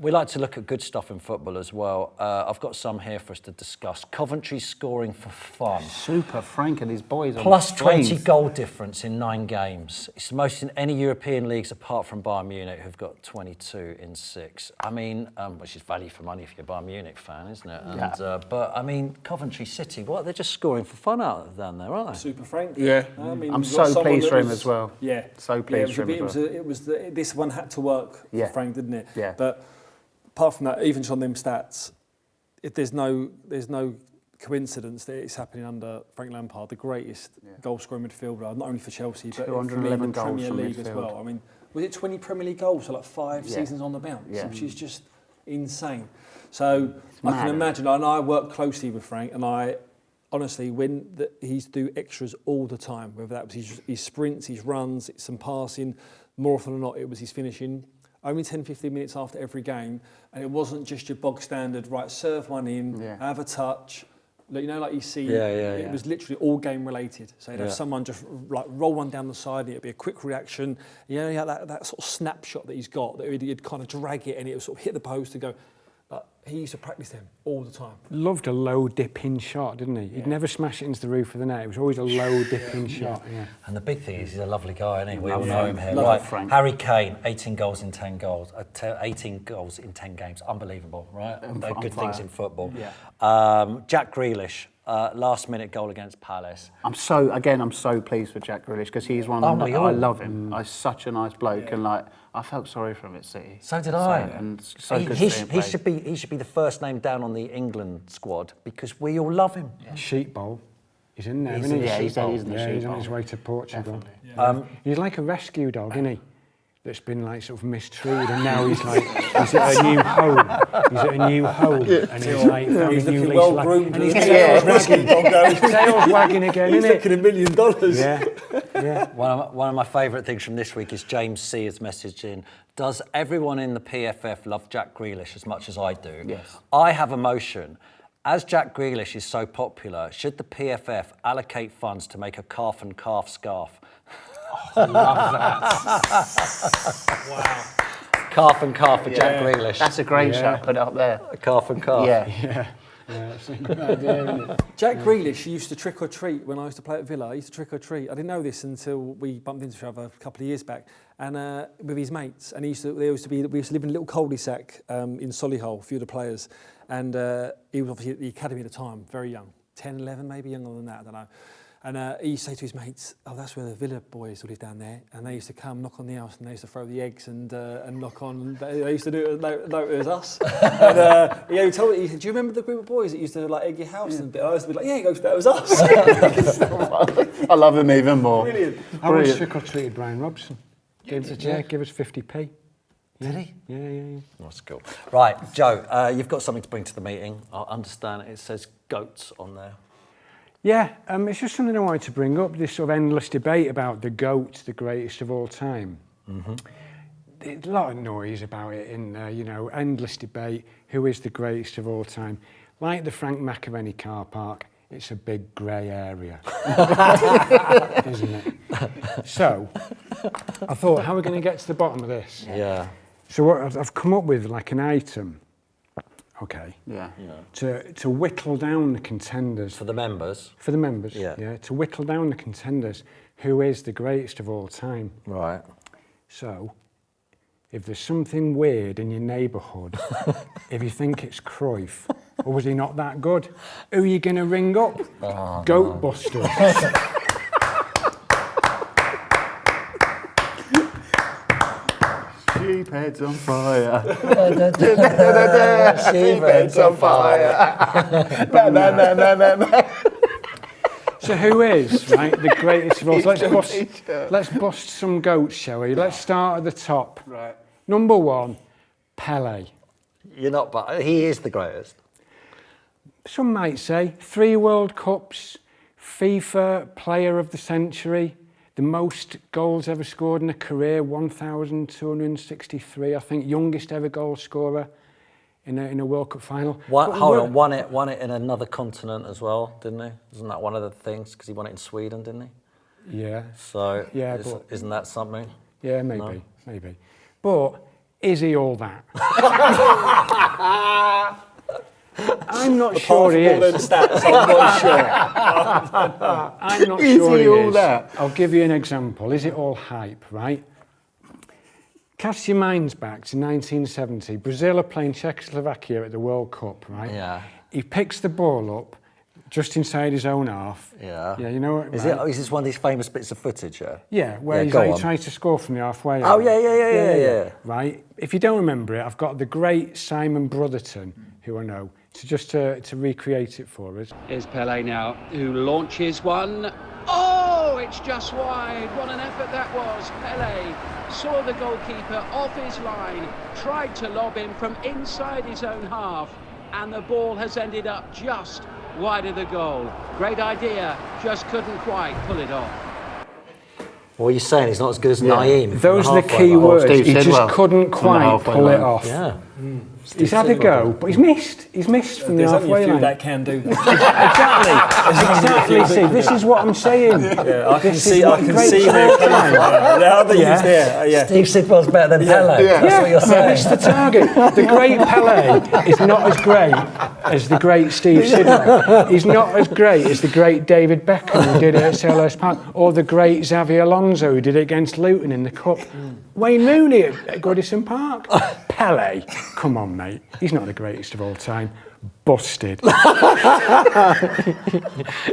We like to look at good stuff in football as well. I've got some here for us to discuss. Coventry scoring for fun. Super Frank and his boys. Plus on 20 goal difference in 9 games. It's the most in any European leagues apart from Bayern Munich, who've got 22 in 6. I mean, which is value for money if you're a Bayern Munich fan, isn't it? And, but I mean, Coventry City, what? They're just scoring for fun out down there, aren't they? Super Frank. Yeah. I mean, I'm we've got so someone pleased that for him was- as well. Yeah. So pleased for him as well. This one had to work Yeah. for Frank, didn't it? Yeah. But apart from that, even just on them stats, there's no coincidence that it's happening under Frank Lampard, the greatest goal-scoring midfielder, not only for Chelsea, but for the 211 goals Premier from League as midfield. well. I mean, was it 20 Premier League goals, so like 5 Yeah. seasons on the bounce, Yeah. which is just insane. So I mad. can imagine, and I work closely with Frank, and I honestly, he's do extras all the time, whether that was his sprints, his runs, some passing, more often than not, it was his finishing. Only 10, 15 minutes after every game, and it wasn't just your bog standard, right, serve one in, have a touch. You know, like you see, it was literally all game related. So you'd have someone just like roll one down the side, and it'd be a quick reaction. You know, that sort of snapshot that he's got, that he'd kind of drag it and it would sort of hit the post and go. He used to practice them all the time. Loved a low dipping shot, didn't he? He'd never smash it into the roof of the net. It was always a low dipping shot. Yeah. And the big thing is he's a lovely guy, isn't he? We all know him here. Love Right. Frank. Harry Kane, 18 goals in 10 goals. 18 goals in 10 games. Unbelievable, right? They're on good fire. things in football. Yeah. Jack Grealish, last minute goal against Palace. I'm so pleased for Jack Grealish because he's one of the. I love him. He's such a nice bloke, and like I felt sorry for him at City. So did I. And so good he to see him play. should be the first name down on the England squad because we all love him. Sheep bowl. He's in there, He's isn't he? in the he's sheep bowl. in the sheep He's on bowl. his way to Portugal. Definitely. He's like a rescue dog, isn't he? That's been like sort of mistreated, and now he's like he's at a new home. He's at a new home, and he's like found He's a new looking lease. well Like, groomed. and his Yeah. tail's wagging again, He's isn't looking it? $1 million. Yeah. One of my favourite things from this week is James C. has messaged in, does everyone in the PFF love Jack Grealish as much as I do? Yes. I have a motion. As Jack Grealish is so popular, should the PFF allocate funds to make a calf and calf scarf? Wow. Calf and calf for Jack Grealish. That's a great shot. Put it up there. Calf and calf. Yeah. That's a good idea, isn't it? Jack Grealish used to trick or treat when I used to play at Villa. I used to trick or treat. I didn't know this until we bumped into each other a couple of years back, and with his mates. And we used to live in a little cul-de-sac in Solihull, a few of the players, and he was obviously at the academy at the time, very young, 10, 11, maybe younger than that, I don't know. And he used to say to his mates, "Oh, that's where the Villa boys live down there." And they used to come knock on the house, and they used to throw the eggs and knock on. They used to do it. No, it was us. And he told me, he said, "Do you remember the group of boys that used to like egg your house?" And I used to be like, "Yeah." He goes, "That was us." I love him even more. Brilliant. I once trick or treated Brian Robson. Give us 50p. Did he? Yeah. That's cool. Right, Joe, you've got something to bring to the meeting. I understand it says goats on there. Yeah, it's just something I wanted to bring up, this sort of endless debate about the GOAT, the greatest of all time. There's a lot of noise about it in there, endless debate, who is the greatest of all time. Like the Frank McAvenny car park, it's a big grey area, isn't it? So, I thought, how are we going to get to the bottom of this? Yeah. So what I've come up with like an item, okay, Yeah. to whittle down the contenders. For the members. For the members, Yeah. to whittle down the contenders, who is the greatest of all time. Right. So, if there's something weird in your neighbourhood, if you think it's Cruyff, or was he not that good, who are you going to ring up? Goat Busters. Sheephead's on fire. Sheephead's on fire. So who is, right, the greatest of all? Let's bust some goats, shall we? Let's start at the top. Right. Number 1, Pele. You're not, but he is the greatest. some might say, 3 World Cups, FIFA Player of the Century, the most goals ever scored in a career, 1,263, I think, youngest ever goal scorer in a World Cup final. Won it in another continent as well, didn't he? Isn't that one of the things? Because he won it in Sweden, didn't he? Yeah. So Yeah, isn't that something? Yeah, maybe. But is he all that? I'm not sure he is. Stats, I'm not sure. I'm not Is sure he he all is. that? I'll give you an example. Is it all hype, right? Cast your minds back to 1970. Brazil are playing Czechoslovakia at the World Cup, right? Yeah. He picks the ball up just inside his own half. Yeah. Yeah, you know what? Is this one of these famous bits of footage? Yeah. Yeah, where Yeah, he's go like, on. he tries to score from the halfway Oh, line. yeah. Right? If you don't remember it, I've got the great Simon Brotherton, who I know, to recreate it for us. Here's Pele now, who launches one. Oh, it's just wide. What an effort that was. Pele saw the goalkeeper off his line, tried to lob him from inside his own half, and the ball has ended up just wide of the goal. Great idea, just couldn't quite pull it off. What are you saying? He's not as good as Naeem. Those are the halfway key line. words. Steve He just Sidwell couldn't from the quite halfway pull it line. off. Yeah. He's had a go, but he's missed. He's missed from the There's only a halfway few line. that can do that. Exactly. See, this is what I'm saying. Yeah, I can This see. is I what can great see there. time. Now that Yeah. he's there. Yeah. Steve Sidwell's better than Pele. Yeah. That's what you're saying. Missed the target. The great Pele is not as great as the great Steve Sidwell. He's not as great as the great David Beckham who did it at Selhurst Park, or the great Xavi Alonso who did it against Luton in the Cup. Wayne Rooney at Goodison Park. Pele, come on, mate. He's not the greatest of all time. Busted.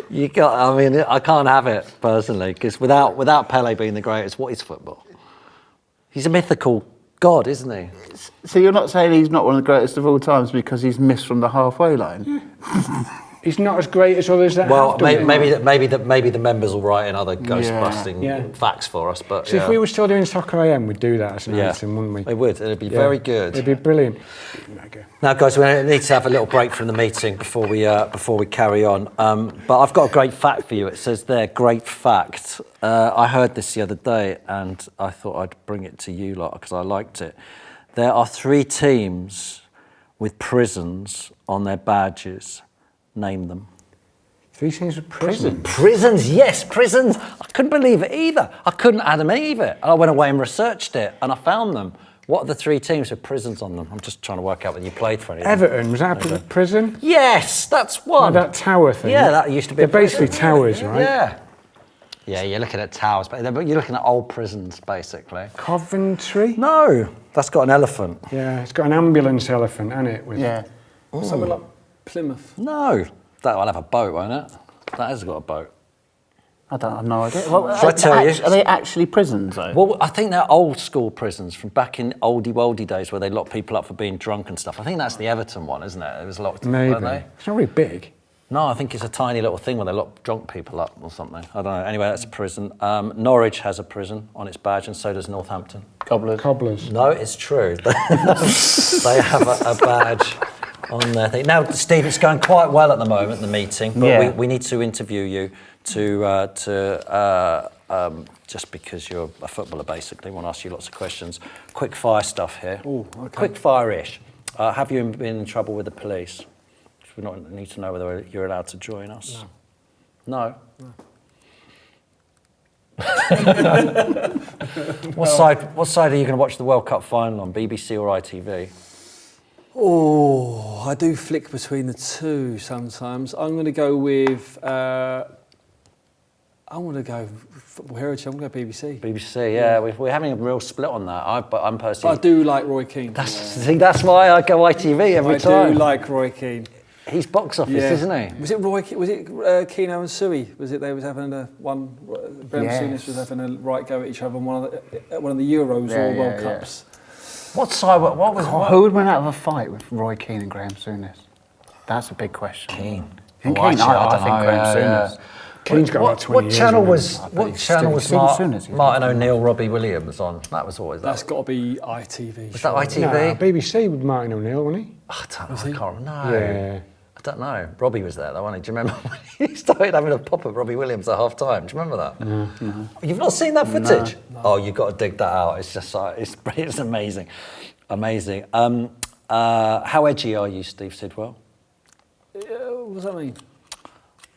I can't have it personally because without Pele being the greatest, what is football? He's a mythical god, isn't he? So you're not saying he's not one of the greatest of all times because he's missed from the halfway line? He's not as great as others that Well, have done it. maybe the members will write in other ghost-busting Yeah. facts for us. But So if we were still doing Soccer AM, we'd do that as an yeah, item, wouldn't we? it would. It'd be Yeah. very good. It'd be brilliant. Mega. Now, guys, we need to have a little break from the meeting before we carry on. But I've got a great fact for you. It says there, great fact. I heard this the other day, and I thought I'd bring it to you lot because I liked it. There are 3 teams with prisons on their badges. Name them. 3 teams of prison. Prisons, yes, prisons. I couldn't believe it either. I couldn't Adam and Eve it. I went away and researched it, and I found them. What are the 3 teams with prisons on them? I'm just trying to work out whether you played for any of them. Everton, was that a prison? Yes, that's one. Like that tower thing? Yeah, that used to be. They're a prison. basically towers, right? Yeah. Yeah, you're looking at towers, but you're looking at old prisons, basically. Coventry? No, that's got an elephant. Yeah, it's got an ambulance elephant, hasn't it? With Yeah. Something like Plymouth. No, that'll have a boat, won't it? That has got a boat. I don't have no idea. Well, Shall I tell you? Are they actually prisons, though? Well, I think they're old school prisons from back in oldie-woldy days where they locked people up for being drunk and stuff. I think that's the Everton one, isn't it? It was locked, Maybe. weren't they? It's not really big. No, I think it's a tiny little thing where they lock drunk people up or something. I don't know. Anyway, that's a prison. Norwich has a prison on its badge, and so does Northampton. Cobblers. No, it's true. They have a badge on their thing. Now, Steve, it's going quite well at the moment, the meeting, but Yeah. we need to interview you just because you're a footballer, basically. I want to ask you lots of questions. Quick fire stuff here. Oh, okay. Quick fire-ish. Have you been in trouble with the police? We need to know whether you're allowed to join us. No. What side are you going to watch the World Cup final on, BBC or ITV? Oh, I do flick between the two sometimes. I'm going to go with. I'm going to go Football Heritage. I'm going to go BBC. BBC, yeah. We're having a real split on that. I'm personally. I do like Roy Keane. That's why I go ITV every time. I do like Roy Keane. He's box office, isn't he? Was it Roy? Was it Keano and Suey? Was it they was having Graham Souness was having a right go at each other on one of the Euros or World Cups. What side? What was? Who would win out of a fight with Roy Keane and Graham Souness? That's a big question. Keane. I think Oh, Keane. actually, I don't think know, Graham Souness. Keane's got about 20 What years channel on him. was? I bet What he's channel still was Souness, yeah. Martin O'Neill, Robbie Williams on? That was always that. That's got to be ITV. Was that ITV? Nah, BBC with Martin O'Neill, wasn't he? I don't know. I can't remember. No. Yeah. I don't know. Robbie was there though, wasn't he? Do you remember when he started having a pop at Robbie Williams at half time? Do you remember that? No. You've not seen that footage? No. Oh, you've got to dig that out. It's just it's amazing. Amazing. How edgy are you, Steve Sidwell? What does that mean?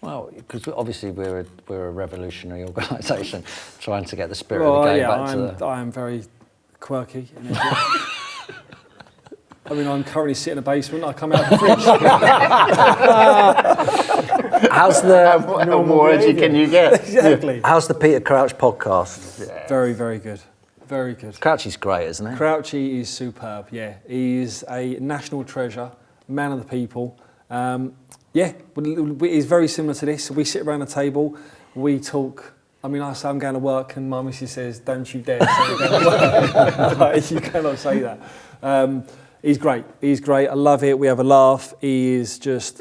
Well, because obviously we're a revolutionary organisation trying to get the spirit of the game back to I am very quirky. And I mean, I'm currently sitting in a basement. I come out of the fridge. How's the How more edgy can you get? Exactly. How's the Peter Crouch podcast? Yeah. Very, very good. Very good. Crouchy's great, isn't he? Crouchy is superb, yeah. He is a national treasure, man of the people. He's very similar to this. We sit around a table, we talk. I mean, I say I'm going to work, and my missus says, "Don't you dare say you're going to work." Like, you cannot say that. He's great. He's great. I love it. We have a laugh. He is just,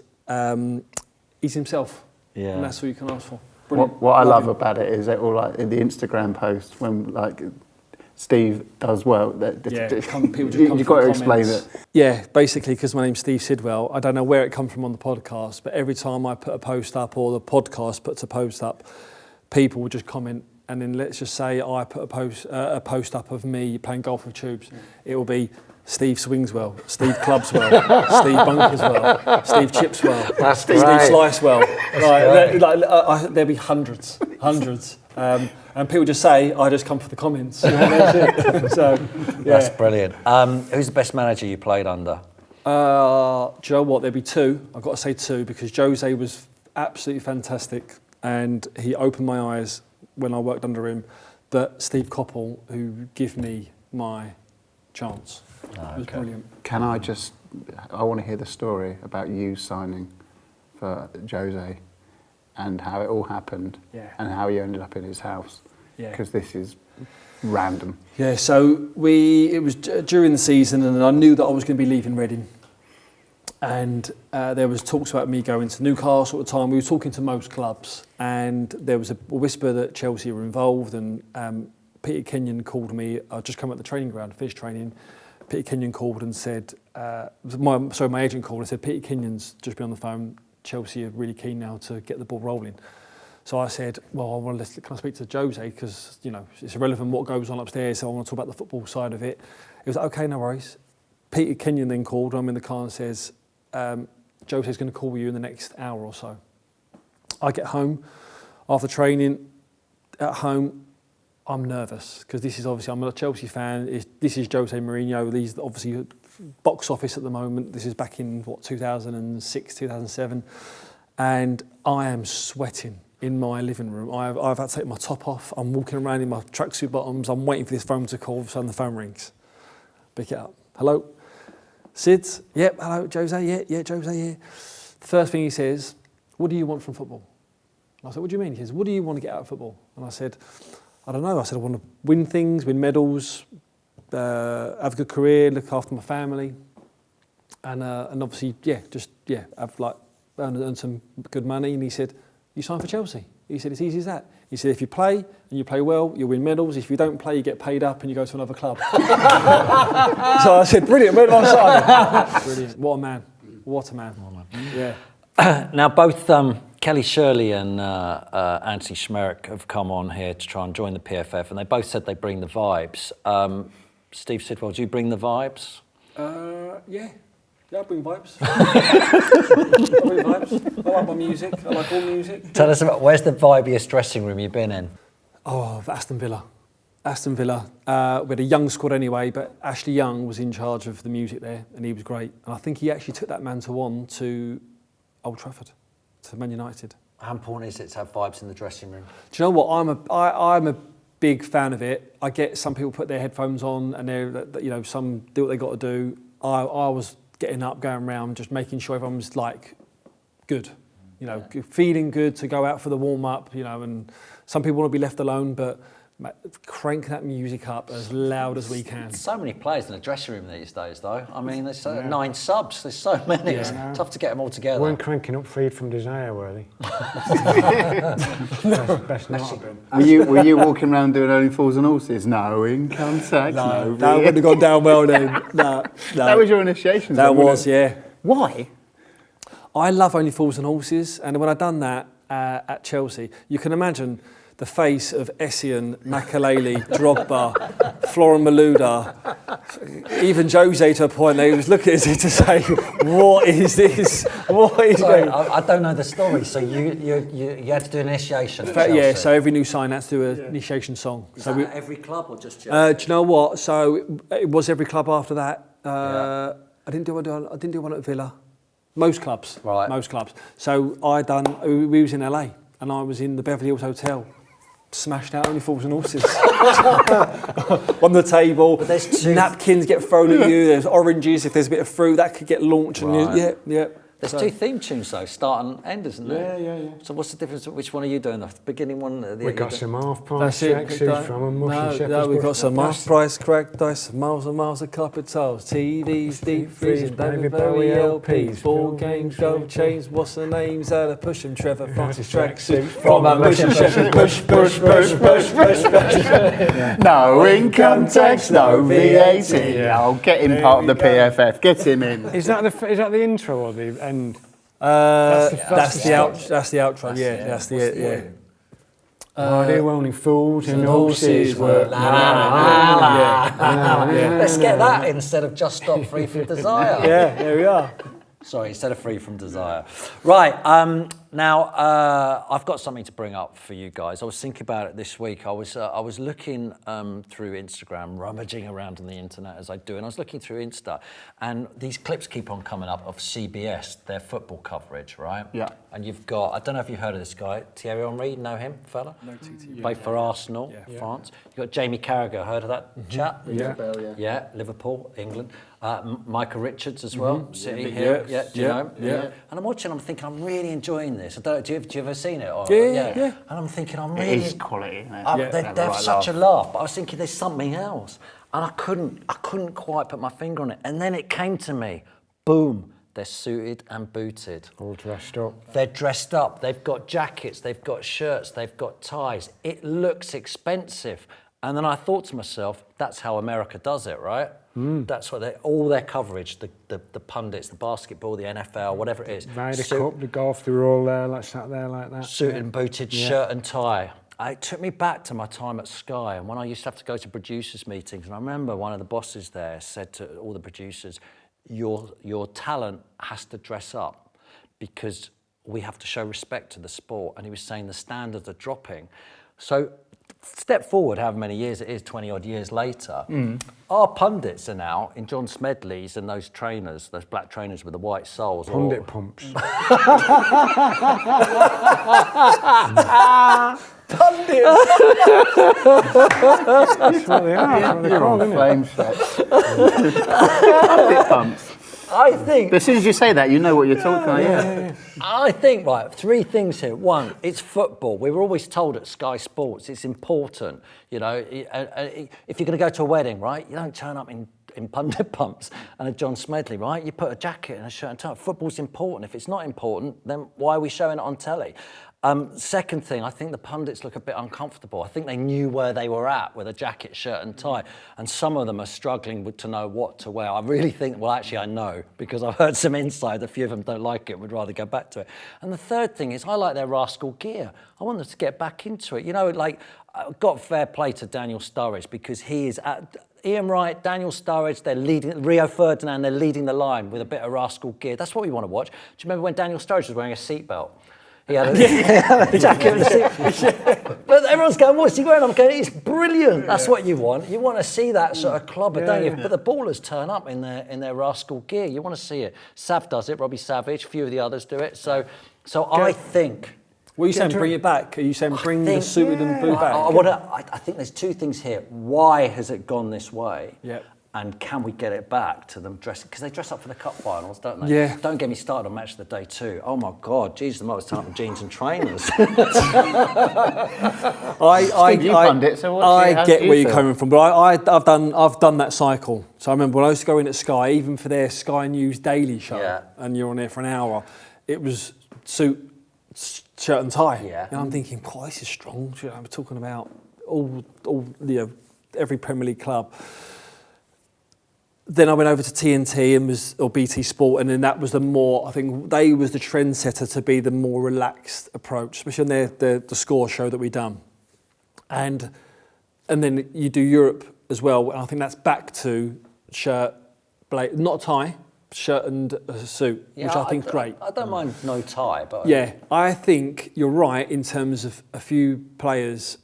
he's himself. Yeah. And that's all you can ask for. Brilliant. What I love him. about it is that all like in the Instagram post when like Steve does well. People just come You've got to explain it. Yeah, basically because my name's Steve Sidwell. I don't know where it comes from on the podcast, but every time I put a post up or the podcast puts a post up, people will just comment. And then let's just say I put a post up of me playing golf with tubes. It will be Steve swings well, Steve clubs well, Steve bunkers well, Steve chips well, That's Steve great. slice well. There'll be hundreds. And people just say, I just come for the comments. You know, that's it. So, yeah. That's brilliant. Who's the best manager you played under? Do you know what? There'd be two. I've got to say two because Jose was absolutely fantastic and he opened my eyes when I worked under him. But Steve Coppell, who gave me my chance, was brilliant. Can I want to hear the story about you signing for Jose and how it all happened and how you ended up in his house. Because this is random. Yeah, so it was during the season and I knew that I was going to be leaving Reading. And there was talks about me going to Newcastle at the time. We were talking to most clubs and there was a whisper that Chelsea were involved and Peter Kenyon called me. I'd just come at the training ground, finished training. Peter Kenyon called and said, my agent called and said, Peter Kenyon's just been on the phone. Chelsea are really keen now to get the ball rolling. So I said, well, can I speak to Jose? Because, you know, it's irrelevant what goes on upstairs, so I want to talk about the football side of it. He was like, okay, no worries. Peter Kenyon then called, I'm in the car and says, Jose's going to call you in the next hour or so. I get home, after training, at home, I'm nervous, because this is obviously, I'm a Chelsea fan, this is Jose Mourinho, he's obviously box office at the moment, this is back in, 2006, 2007, and I am sweating in my living room. I've had to take my top off. I'm walking around in my tracksuit bottoms. I'm waiting for this phone to call. All of a sudden the phone rings. Pick it up. Hello? Sid? Yep. Hello, Jose? Yeah, Jose here. First thing he says, what do you want from football? And I said, what do you mean? He says, what do you want to get out of football? And I said, I don't know. I said, I want to win things, win medals, have a good career, look after my family. And obviously, earn some good money. And he said, you sign for Chelsea. He said, it's easy as that. He said, if you play and you play well, you'll win medals. If you don't play, you get paid up and you go to another club. So I said, brilliant, where do I sign? Brilliant. What a man. What a man. Yeah. Now, both Kelly Shirley and Anthony Schmerich have come on here to try and join the PFF, and they both said they bring the vibes. Steve Sidwell, do you bring the vibes? Yeah, I bring vibes. I like my music. I like all music. Tell us about, where's the vibiest dressing room you've been in? Oh, Aston Villa. We had a young squad anyway, but Ashley Young was in charge of the music there, and he was great. And I think he actually took that mantle on to Old Trafford, to Man United. How important is it to have vibes in the dressing room? Do you know what? I'm a big fan of it. I get some people put their headphones on, and some do what they got to do. I was getting up, going around, just making sure everyone's like good, feeling good to go out for the warm up, and some people want to be left alone, but crank that music up as loud as we can. So many players in the dressing room these days, though. I mean, there's 9 subs. There's so many. It's tough to get them all together. Weren't cranking up Freed from Desire, were they? Best not have been. Were you walking around doing Only Fools and Horses? No, in contact. No, that wouldn't have gone down well then. No. That was your initiation. That was, yeah. Why? I love Only Fools and Horses, and when I done that at Chelsea, you can imagine the face of Essien, Makaleli, Drogba, Florent Malouda, even Jose to a point. They was looking at it to say, "What is this? What is Sorry, going?" I don't know the story. So you had to do an initiation. At Chelsea. Yeah, so every new sign had to do an initiation song. Is So that at every club or just Chelsea? do you know what? So it was every club after that. I didn't do one at Villa. Most clubs, Right. Most clubs. So we was in LA, and I was in the Beverly Hills Hotel. Smashed out Only Fools and Horses on the table. But there's two napkins get thrown at you. There's oranges. If there's a bit of fruit, that could get launched. Right. And yeah. There's two theme tunes though, start and end, isn't there? Yeah. So what's the difference? Which one are you doing? The beginning one? We got some half-price That's it. tracksuits from a mushy shepherd's we've got bush. some half-price cracked dice, miles and miles of carpet tiles, TVs, deep freezers, David Bowie LPs, 4 games, gold chains. What's the names? Out of push 'em, Trevor Francis tracksuit from a mushy shepherd's bush. No income tax, no VAT. I'll get him part of the PFF. Get him in. Is that the intro or the end? That's the outro. Yeah, that's the it. Yeah. I do Only Fools and Horses were Let's get that instead of Just Stop Free from Desire. Yeah, there we are. Sorry, instead of Free from Desire. Right, now I've got something to bring up for you guys. I was thinking about it this week. I was looking through Instagram, rummaging around on the internet as I do, and I was looking through Insta, and these clips keep on coming up of CBS, their football coverage, right? Yeah. And you've got, I don't know if you've heard of this guy, Thierry Henry, know him, fella? No TT. Played for Arsenal, France. You've got Jamie Carragher, heard of that chap? Yeah, Liverpool, England. Micah Richards as well, City here. Yeah, do you know him? Yeah. And I'm watching, I'm thinking, I'm really enjoying this. I don't, do you ever seen it? Or, Yeah. And I'm thinking, I'm It really... is quality, isn't it? They have such a laugh, but I was thinking there's something else. And I couldn't quite put my finger on it. And then it came to me, boom, they're suited and booted. All dressed up. They're dressed up, they've got jackets, they've got shirts, they've got ties. It looks expensive. And then I thought to myself, that's how America does it, right? That's what all their coverage, the pundits, the basketball, the NFL, whatever it is. Ryder Cup, the golf, they were all there, like sat there like that. Suited and booted, shirt and tie. It took me back to my time at Sky, and when I used to have to go to producers' meetings, and I remember one of the bosses there said to all the producers, your talent has to dress up because we have to show respect to the sport. And he was saying the standards are dropping. So step forward however many years it is, 20 odd years later, our pundits are now in John Smedley's and those trainers, those black trainers with the white soles. Pundit pumps. Pundits! That's what they are. That's what they're called, isn't it? Flame set. Pundit pumps. I think... But as soon as you say that, you know what you're talking about. Yeah. I think, right, 3 things here. 1, it's football. We were always told at Sky Sports it's important. You know, if you're going to go to a wedding, right, you don't turn up in pundit pumps and a John Smedley, right? You put a jacket and a shirt and tie. Football's important. If it's not important, then why are we showing it on telly? Second thing, I think the pundits look a bit uncomfortable. I think they knew where they were at with a jacket, shirt and tie, and some of them are struggling to know what to wear. I really think, well, actually I know, because I've heard some inside, a few of them don't like it, would rather go back to it. And the third thing is I like their rascal gear. I want them to get back into it. You know, like, I've got fair play to Daniel Sturridge because he is at... Ian Wright, Daniel Sturridge, they're leading, Rio Ferdinand, they're leading the line with a bit of rascal gear. That's what we want to watch. Do you remember when Daniel Sturridge was wearing a seatbelt? He had a jacket and a seatbelt. But everyone's going, what's he wearing? I'm going, it's brilliant. That's what you want. You want to see that sort of clobber, don't you? But the ballers turn up in their rascal gear. You want to see it. Sav does it, Robbie Savage, a few of the others do it. So I think... What are you saying, bring it back? Are you saying bring the suited and boot back? I think there's 2 things here. Why has it gone this way? Yep. And can we get it back to them dressing? Because they dress up for the cup finals, don't they? Yeah. Don't get me started on match of the day 2. Oh my God, Jesus, the most turn up in jeans and trainers. I get where you're coming from, but I've done that cycle. So I remember when I used to go in at Sky, even for their Sky News Daily show, and you're on there for an hour, it was suit, shirt and tie. Yeah. And I'm thinking, oh, this is strong. I'm talking about all every Premier League club. then I went over to TNT or BT Sport, and then that was the more, I think they was the trendsetter to be the more relaxed approach, especially on the score show that we done. And then you do Europe as well, and I think that's back to shirt, not a tie, shirt and a suit, which I think is great. I don't mind no tie, but Yeah, I think you're right in terms of a few players,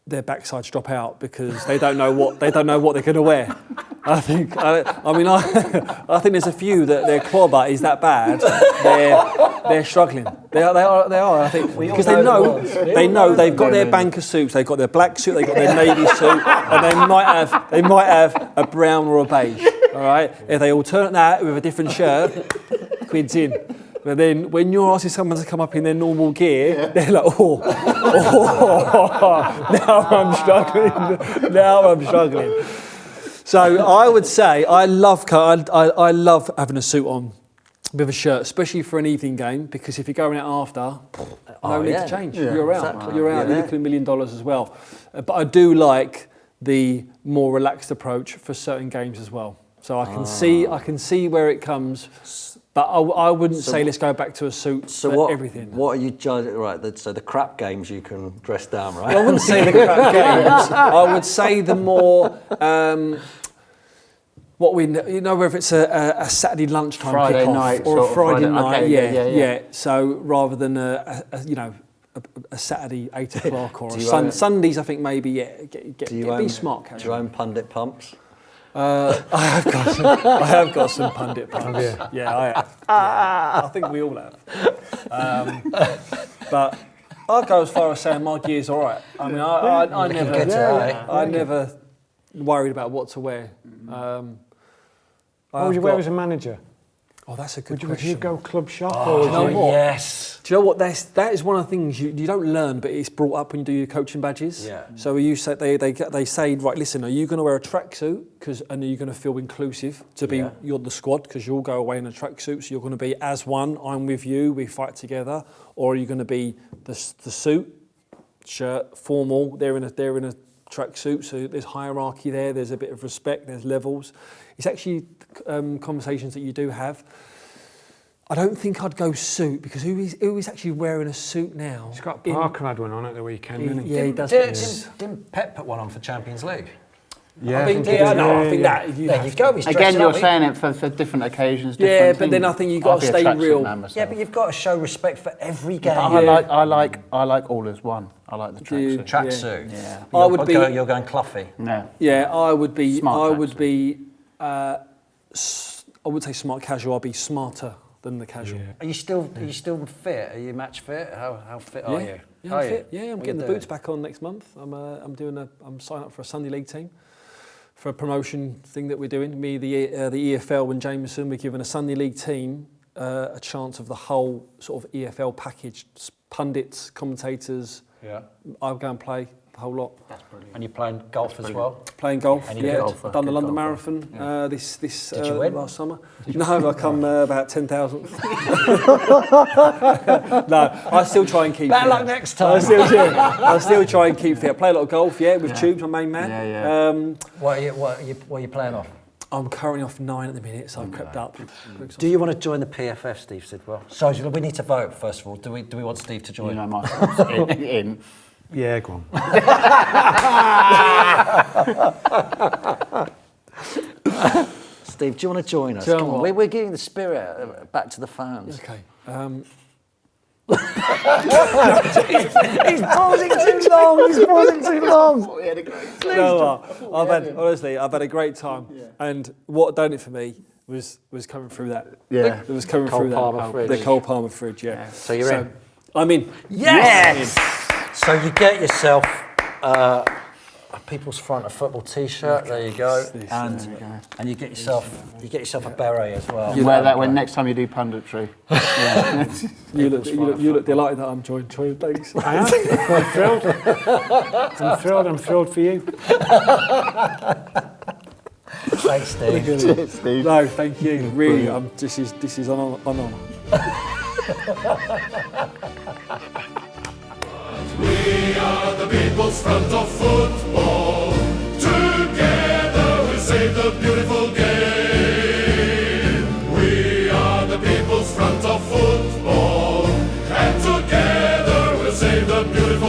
their backsides drop out because they don't know what they're going to wear. I think there's a few that their clobber is that bad. They're struggling. They are. I think because they know they've got their banker suits, they've got their black suit, they've got their navy suit, and they might have a brown or a beige. All right. If they alternate that with a different shirt, quids in. But then when you're asking someone to come up in their normal gear, they're like, now I'm struggling. So I would say I love having a suit on with a shirt, especially for an evening game, because if you're going out after, no need to change. Yeah, you're out. exactly. You're out. You're looking $1 million as well. But I do like the more relaxed approach for certain games as well. So I can see where it comes. But I wouldn't say let's go back to a suit for everything. What are you judging? Right, so the crap games you can dress down, right? Well, I wouldn't say the crap games. I would say the more whether it's a Saturday lunchtime Friday kickoff night or a Friday night, okay, yeah. So rather than a Saturday 8 o'clock or Sundays, I think maybe be smart casual. Do you own pundit pumps? I have got some pundit pumps. Yeah, I have. Yeah. I think we all have. But I'd go as far as saying my gear's all right. I mean, I never worried about what to wear. What would you wear as a manager? Oh, that's a good Would question. you go club shop or would you know you... what? Yes. Do you know what? That is one of the things you don't learn, but it's brought up when you do your coaching badges. Yeah. So you say they say, right, listen, are you going to wear a tracksuit and are you going to feel inclusive to be you're the squad because you'll go away in a tracksuit, so you're going to be as one. I'm with you. We fight together. Or are you going to be the suit, shirt, formal? They're in a tracksuit, so there's hierarchy there. There's a bit of respect. There's levels. It's actually conversations that you do have. I don't think I'd go suit because who is actually wearing a suit now? Scott Parker had one on at the weekend, didn't he? Yeah, he does. Didn't Pep put one on for Champions League? Yeah, I think you go. He's Again, you're up. saying it for different occasions. Yeah, Different but then I think you've got to I'll be a stay tracksuit real. man myself. Yeah, but you've got to show respect for every game. I like all as one. I like the tracksuit. Tracksuit. Yeah. I would be. You're going Cloughie. No. Yeah, I would be. Smart I would be. I would say smart casual. I'll be smarter than the casual. Are you still fit? Are you match fit? How fit are you? Yeah, I'm fit. Yeah, I'm getting the boots back on next month. I'm signing up for a Sunday League team for a promotion thing that we're doing. Me, the EFL and Jameson, we're giving a Sunday League team a chance of the whole sort of EFL package. Pundits, commentators. Yeah. I'll go and play the whole lot. That's brilliant. And you're playing golf as well? Playing golf, And you're yeah. a golfer. I've done the Good London golfer. Marathon this Did you win? last summer. No, I come about 10,000. No, I still try and keep Better fit. luck next time. I still try and keep fit. I play a lot of golf, with Tubes, my main man. Yeah. What are you playing off? I'm currently off 9 at the minute, so I've crept up. Do you want to join the PFF, Steve Sidwell? So we need to vote first of all. Do we want Steve to join? You know, my thoughts in. Yeah, go on. Steve, do you want to join us? Do you know Come on, what? we're giving the spirit back to the fans. Okay. He's pausing too long. You know what? I've had a great time, and what done it for me was coming through that. Yeah. It was coming Cole through Palmer that. fridge. The Cole Palmer fridge, yeah. So you're in? I'm in. Yes. So you get yourself a People's Front of Football T-shirt. There you go. And you get yourself a beret as well. You wear that when next time you do punditry. You look delighted that I'm joined. Thanks. I am. I'm thrilled. I'm thrilled for you. Thanks, Steve. Steve. No, thank you. Really, this is an honour. We are the People's Front of Football. Together we save the beautiful